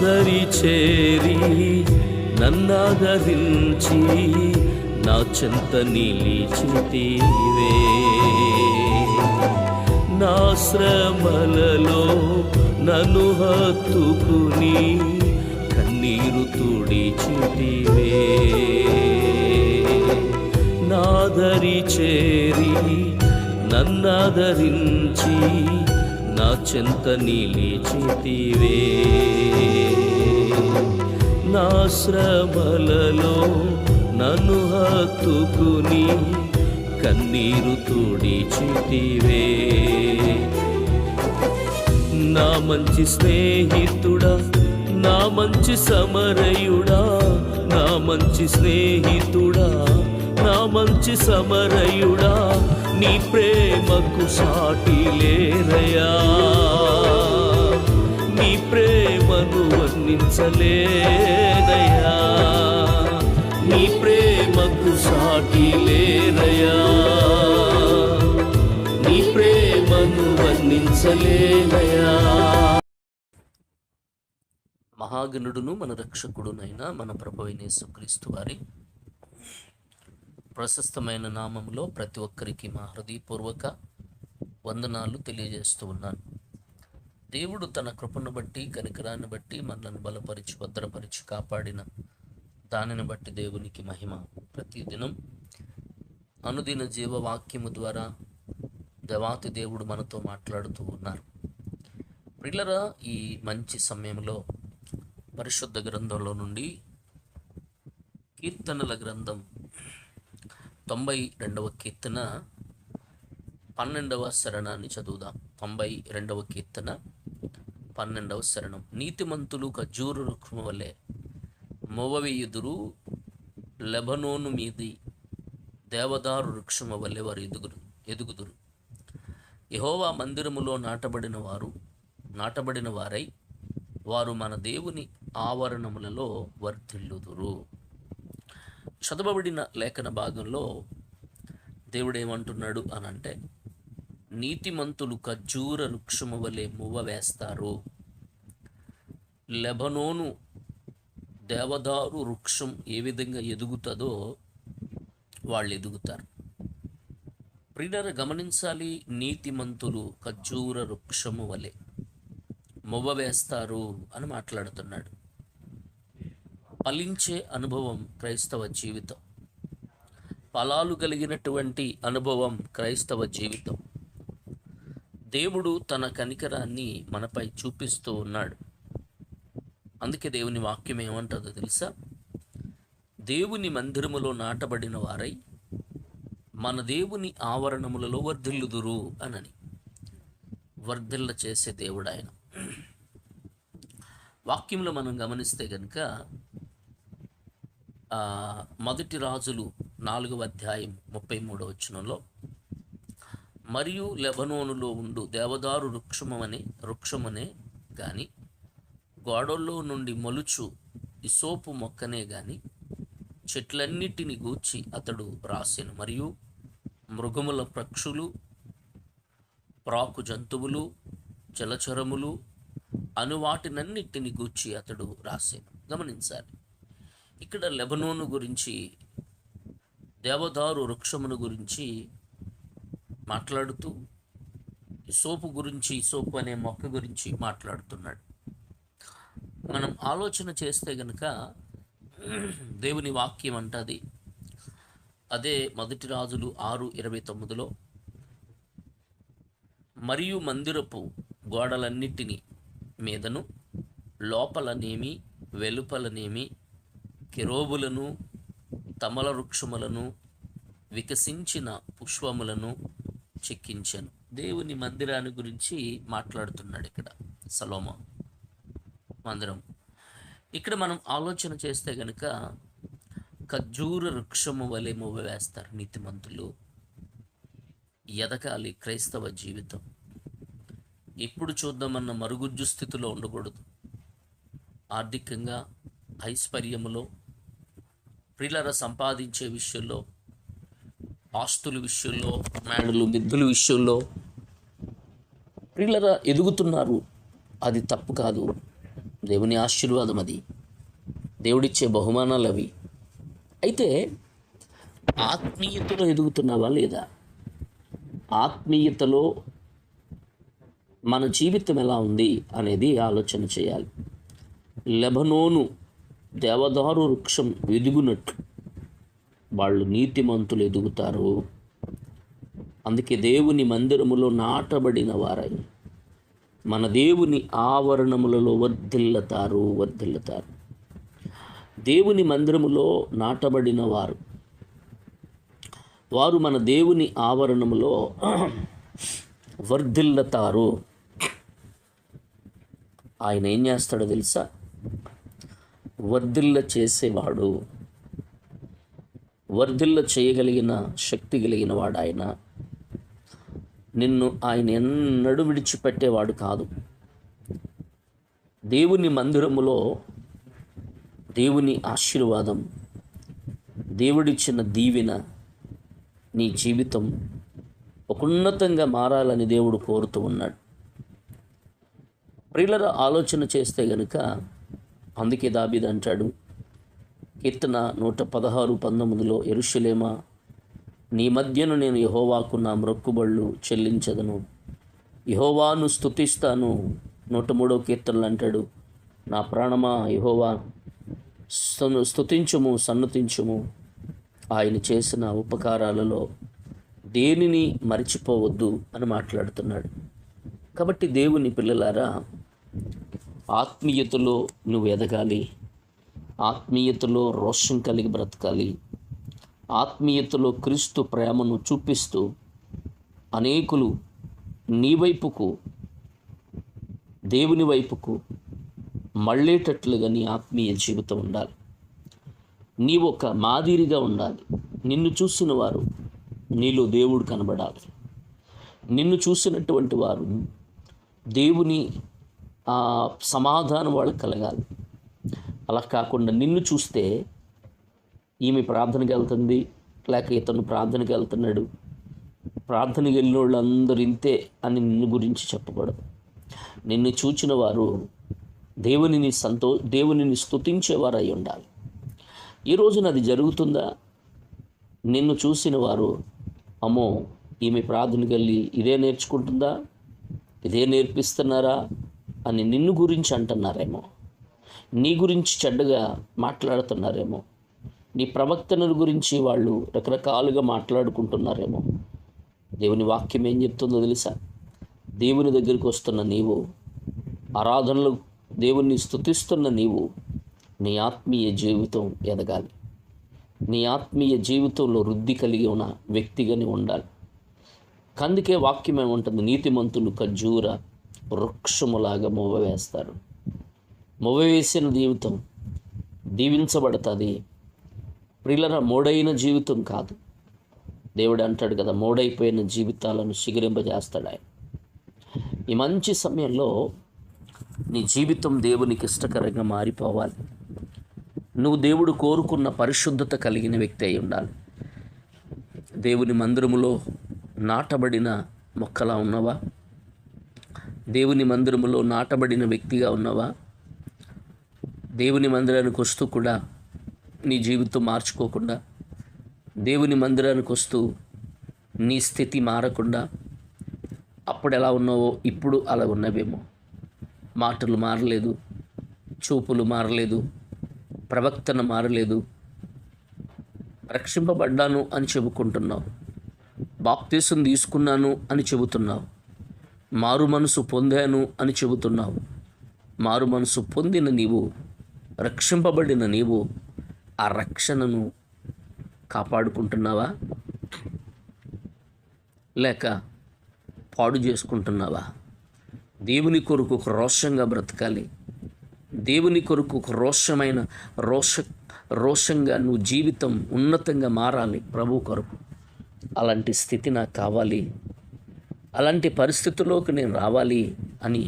నాదరి చేరి నన్నాదరించి నా చెంత నిలిచితివే. నా శ్రమలలో నన్ను హత్తుకుని కన్నీరు తుడిచితివే. నాదరి చేరి నన్నాదరించి నా చెంత నిలిచితివే. నా శ్రమలలో నన్ను హత్తుకుని కన్నీరు తుడిచితివే. నా మంచి స్నేహితుడా, నా మంచి సమరయుడా, నా మంచి స్నేహితుడా, నా మంచి సమరయుడా, నీ ప్రేమకు సాటి లేరయా. నీ ప్రేమను వర్ణించలేనయా, నీ ప్రేమకు సాటి లేరయా, నీ ప్రేమను వర్ణించలేనయా. మహాగణుడును మన రక్షకుడునైన మన ప్రభువైన యేసుక్రీస్తు వారి ప్రశస్తమైన నామంలో ప్రతి ఒక్కరికి మా హృదయపూర్వక వందనాలు తెలియజేస్తూ ఉన్నాను. దేవుడు తన కృపను బట్టి కనికరాన్ని బట్టి మనల్ని బలపరిచి భద్రపరిచి కాపాడిన దానిని బట్టి దేవునికి మహిమ. ప్రతిదినం అనుదిన జీవవాక్యము ద్వారా దేవాతి దేవుడు మనతో మాట్లాడుతూ ఉన్నారు. ప్రియులారా, ఈ మంచి సమయంలో పరిశుద్ధ గ్రంథంలో నుండి కీర్తనల గ్రంథం 92వ కీర్తన 12వ శరణాన్ని చదువుదాం. 92వ కీర్తన 12వ శరణం. నీతిమంతులు ఖర్జూరు వృక్షము వలె మోవవేయుదురు, లెబనోను మీది దేవదారు వృక్షము వలె వారు ఎదుగుదురు. యెహోవా మందిరములో నాటబడిన వారై వారు మన దేవుని ఆవరణములలో వర్ధిల్లుదురు. చదవబడిన లేఖన భాగంలో దేవుడు ఏమంటున్నాడు అని అంటే, నీతిమంతులు ఖర్జూర వృక్షము వలె మువ్వ వేస్తారు, లెబనోను దేవదారు వృక్షం ఏ విధంగా ఎదుగుతుందో వాళ్ళు ఎదుగుతారు. ప్రియులారా, గమనించాలి, నీతిమంతులు ఖర్జూర వృక్షము వలె మువ్వ వేస్తారు అని మాట్లాడుతున్నాడు. ఫలించే అనుభవం క్రైస్తవ జీవితం, ఫలాలు కలిగినటువంటి అనుభవం క్రైస్తవ జీవితం. దేవుడు తన కనికరాన్ని మనపై చూపిస్తూ ఉన్నాడు. అందుకే దేవుని వాక్యం ఏమంటుందో తెలుసా? దేవుని మందిరములో నాటబడిన వారై మన దేవుని ఆవరణములలో వర్ధిల్లుదురు అనని. వర్ధిల్ల చేసే దేవుడు ఆయన. వాక్యంలో మనం గమనిస్తే కనుక మొదటి రాజులు 4వ అధ్యాయం 33వ వచనంలో, మరియు లెబనోనులో ఉండు దేవదారు వృక్షమనే గాని గోడల్లో నుండి మొలుచు ఇసోపు మొక్కనే గాని చెట్లన్నిటిని గూర్చి అతడు రాసెను. మరియు మృగముల పక్షులు, ప్రాకు జంతువులు, జలచరములు అను వాటినన్నిటిని గూర్చి అతడు రాసెను. గమనించాలి, ఇక్కడ లెబనోను గురించి, దేవదారు వృక్షమును గురించి మాట్లాడుతూ ఇసోపు అనే మొక్క గురించి మాట్లాడుతున్నాడు. మనం ఆలోచన చేస్తే గనుక దేవుని వాక్యం అంటది, అదే మొదటి రాజులు 6:29లో, మరియు మందిరపు గోడలన్నిటిని మీదను లోపలనేమి వెలుపలనేమి కెరూబులను, తమల వృక్షములను, వికసించిన పుష్పములను చెక్కించాను. దేవుని మందిరాన్ని గురించి మాట్లాడుతున్నాడు ఇక్కడ సొలొమోను మందిరం. ఇక్కడ మనం ఆలోచన చేస్తే గనుక ఖర్జూర వృక్షము వలె మువ్వ వేస్తారు నీతిమంతులు. ఎదగాలి క్రైస్తవ జీవితం. ఎప్పుడు చూద్దామన్న మరుగుజ్జు స్థితిలో ఉండకూడదు. ఆర్థికంగా, ఐశ్వర్యములో, ప్రియులారా సంపాదించే విషయంలో, ఆస్తుల విషయంలో, మేడలు మిద్దుల విషయంలో ప్రియులారా ఎదుగుతున్నారు. అది తప్పు కాదు. దేవుని ఆశీర్వాదం అది, దేవుడిచ్చే బహుమానాలు అవి. అయితే ఆత్మీయతలో ఎదుగుతున్నావా లేదా? ఆత్మీయతలో మన జీవితం ఎలా ఉంది అనేది ఆలోచన చేయాలి. లెబనోను దేవదారు వృక్షం ఎదుగునట్లు వాళ్ళు నీతిమంతులు ఎదుగుతారు. అందుకే దేవుని మందిరములో నాటబడిన వారై మన దేవుని ఆవరణములలో వర్ధిల్లుతారు. దేవుని మందిరములో నాటబడిన వారు మన దేవుని ఆవరణములో వర్ధిల్లుతారు. ఆయన ఏం చేస్తాడో తెలుసా? వర్ధిల్ల చేసేవాడు, వర్ధిల్ల చేయగలిగిన శక్తి కలిగిన వాడు ఆయన. నిన్ను ఆయన ఎన్నడూ విడిచిపెట్టేవాడు కాదు. దేవుని మందిరములో దేవుని ఆశీర్వాదం, దేవుడిచ్చిన దీవెన నీ జీవితం ఒక ఉన్నతంగా మారాలని దేవుడు కోరుతూ ఉన్నాడు. ప్రియులర ఆలోచన చేస్తే గనుక, అందుకే దావీదు అంటాడు కీర్తన 116:19, యెరూషలేమా, నీ మధ్యను నేను యెహోవాకు నా మ్రొక్కుబళ్ళు చెల్లించదను, యెహోవాను స్తుతిస్తాను. 103 కీర్తనలు అంటాడు, నా ప్రాణమా యెహోవా స్తుతించుము, సన్నతించుము. ఆయన చేసిన ఉపకారాలలో దేనిని మరిచిపోవద్దు అని మాట్లాడుతున్నాడు. కాబట్టి దేవుని పిల్లలారా, ఆత్మీయతలో నువ్వు ఎదగాలి, ఆత్మీయతలో రోషం కలిగి బ్రతకాలి, ఆత్మీయతలో క్రీస్తు ప్రేమను చూపిస్తూ అనేకులు నీ వైపుకు, దేవుని వైపుకు మళ్ళేటట్లుగా నీ ఆత్మీయ జీవితం ఉండాలి. నీవు ఒక మాదిరిగా ఉండాలి. నిన్ను చూసిన వారు నీలో దేవుడు కనబడాలి. నిన్ను చూసినటువంటి వారు దేవుని సమాధానం వాళ్ళకి కలగాలి. అలా కాకుండా నిన్ను చూస్తే ఈమె ప్రార్థనకి వెళ్తుంది, లేక ఇతను ప్రార్థనకి వెళ్తున్నాడు, ప్రార్థనకి వెళ్ళిన వాళ్ళందరూ ఇంతే అని నిన్ను గురించి చెప్పకూడదు. నిన్ను చూచిన వారు దేవునిని స్తుతించేవారు అయి ఉండాలి. ఈ రోజున అది జరుగుతుందా? నిన్ను చూసిన వారు, అమ్మో ఈమె ప్రార్థనకి వెళ్ళి ఇదే నేర్చుకుంటుందా, ఇదే నేర్పిస్తున్నారా అని నిన్ను గురించి అంటున్నారేమో, నీ గురించి చెడ్డగా మాట్లాడుతున్నారేమో, నీ ప్రవక్తనుల గురించి వాళ్ళు రకరకాలుగా మాట్లాడుకుంటున్నారేమో. దేవుని వాక్యం ఏం చెప్తుందో తెలుసా? దేవుని దగ్గరికి వస్తున్న నీవు, ఆరాధనలు దేవుణ్ణి స్తుతిస్తున్న నీవు, నీ ఆత్మీయ జీవితం ఎదగాలి. నీ ఆత్మీయ జీవితంలో వృద్ధి కలిగి ఉన్న వ్యక్తిగానే ఉండాలి. అందుకే వాక్యం ఏమంటుంది? నీతిమంతులు ఖర్జూర వృక్షములాగా మొవ్వవేస్తారు. మొవ్వవేసిన జీవితం దీవించబడుతుంది. ప్రియులరా, మోడైన జీవితం కాదు. దేవుడు అంటాడు కదా, మోడైపోయిన జీవితాలను చిగురింపజేస్తాడు ఆయన. ఈ మంచి సమయంలో నీ జీవితం దేవునికి ఇష్టకరంగా మారిపోవాలి. నువ్వు దేవుడు కోరుకున్న పరిశుద్ధత కలిగిన వ్యక్తి అయి ఉండాలి. దేవుని మందిరములో నాటబడిన మొక్కలా ఉన్నవా? దేవుని మందిరములో నాటబడిన వ్యక్తిగా ఉన్నవా? దేవుని మందిరానికి వస్తూ కూడా నీ జీవితం మార్చుకోకుండా, దేవుని మందిరానికి వస్తూ నీ స్థితి మారకుండా, అప్పుడు ఎలా ఉన్నావో ఇప్పుడు అలా ఉన్నవేమో. మాటలు మారలేదు, చూపులు మారలేదు, ప్రవక్తన మారలేదు. రక్షింపబడ్డాను అని చెప్పుకుంటున్నావు, బాప్తీసం తీసుకున్నాను అని చెబుతున్నావు, మారు మనసు పొందాను అని చెబుతున్నావు. మారు మనసు పొందిన నీవు, రక్షింపబడిన నీవు ఆ రక్షణను కాపాడుకుంటున్నావా, లేక పాడు చేసుకుంటున్నావా? దేవుని కొరకు ఒక రోషంగా బ్రతకాలి. దేవుని కొరకు ఒక రోషంగా నువ్వు జీవితం ఉన్నతంగా మారాలి ప్రభు కొరకు. అలాంటి స్థితి నాకు కావాలి, అలాంటి పరిస్థితుల్లోకి నేను రావాలి అని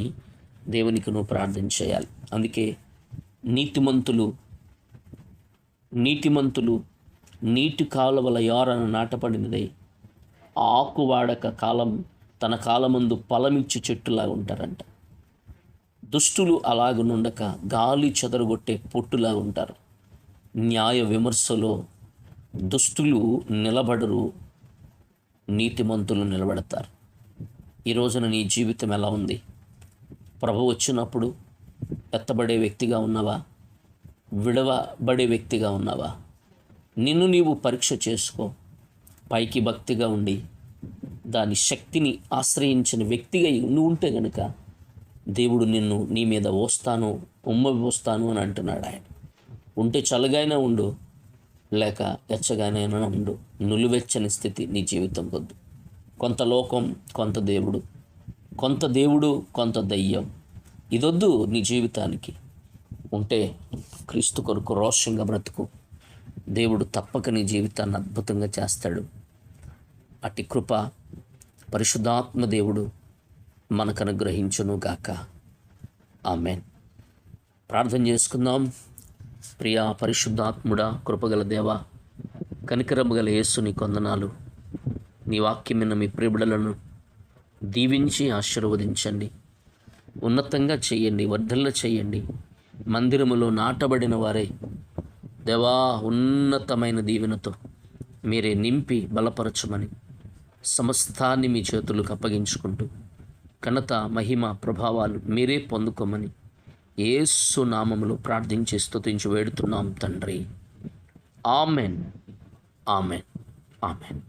దేవునికి నువ్వు ప్రార్థన చేయాలి. అందుకే నీతిమంతులు నీటి కాలువల యారన నాటపడినదై ఆకు వాడక తన కాలమందు ఫలమిచ్చు చెట్టులాగా ఉంటారంట. దుష్టులు అలాగనుండక గాలి చెదరగొట్టే పొట్టులా ఉంటారు. న్యాయ విమర్శలో దుష్టులు నిలబడరు, నీతిమంతులు నిలబడతారు. ఈ రోజున నీ జీవితం ఎలా ఉంది? ప్రభు వచ్చినప్పుడు ఎత్తబడే వ్యక్తిగా ఉన్నావా? విడవబడే వ్యక్తిగా ఉన్నావా? నిన్ను నీవు పరీక్ష చేసుకో. పైకి భక్తిగా ఉండి దాని శక్తిని ఆశ్రయించిన వ్యక్తిగా నువ్వు ఉంటే గనుక దేవుడు నిన్ను నీ మీద ఉమ్మపోస్తాను అని అంటున్నాడు ఆయన. ఉంటే చల్లగానే ఉండు, లేక ఎచ్చగానైనా ఉండు. నులివెచ్చని స్థితి నీ జీవితం వద్దు. కొంత లోకం, కొంత దేవుడు, కొంత దయ్యం, ఇదొద్దు నీ జీవితానికి. ఉంటే క్రీస్తు కొరకు రోషంగా బ్రతుకు. దేవుడు తప్పక నీ జీవితాన్ని అద్భుతంగా చేస్తాడు. అట్టి కృప పరిశుద్ధాత్మ దేవుడు మనకు అనుగ్రహించును గాక. ఆమేన్. ప్రార్థన చేసుకుందాం. ప్రియా పరిశుద్ధాత్ముడా, కృపగల దేవా, కనికరము గల యేసు నీ కొందనాలు. నీ వాక్యమైన మీ ప్రియబిడలను దీవించి ఆశీర్వదించండి, ఉన్నతంగా చేయండి, వర్ధల్ల చేయండి. మందిరములో నాటబడిన వారే దేవా ఉన్నతమైన దీవెనతో మీరే నింపి బలపరచమని సమస్తాన్ని మీ చేతులకు అప్పగించుకుంటూ ఘనత, మహిమ, ప్రభావాలు మీరే పొందుకోమని యేసు నామములో ప్రార్థించి స్తుతించి వేడుతున్నాం తండ్రి. Amen, amen, amen.